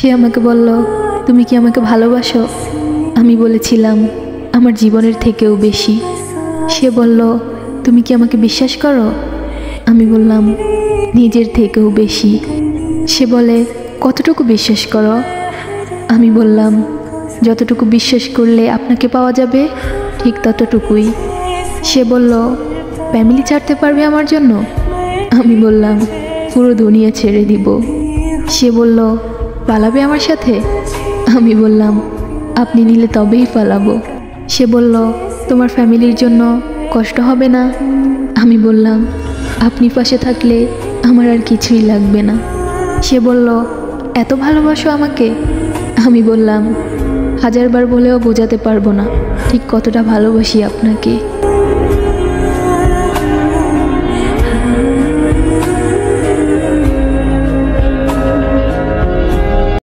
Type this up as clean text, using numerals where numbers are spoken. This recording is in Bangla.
সে আমাকে বলল, তুমি কি আমাকে ভালোবাসো? আমি বলেছিলাম, আমার জীবনের থেকেও বেশি। সে বলল, তুমি কি আমাকে বিশ্বাস করো? আমি বললাম, নিজের থেকেও বেশি। সে বলে, কতটুকু বিশ্বাস করো? আমি বললাম, যতটুকু বিশ্বাস করলে আপনাকে পাওয়া যাবে ঠিক ততটুকুই। সে বলল, ফ্যামিলি ছাড়তে পারবে আমার জন্য? আমি বললাম, পুরো দুনিয়া ছেড়ে দিব। সে বলল, পালাবে আমার সাথে? আমি বললাম, আপনি নিলে তবেই পালাবো। সে বলল, তোমার ফ্যামিলির জন্য কষ্ট হবে না? আমি বললাম, আপনি পাশে থাকলে আমার আর কিছুই লাগবে না। সে বলল, এত ভালোবাসো আমাকে? আমি বললাম, 1000বার বলেও বোঝাতে পারবো না ঠিক কতটা ভালোবাসি আপনাকে।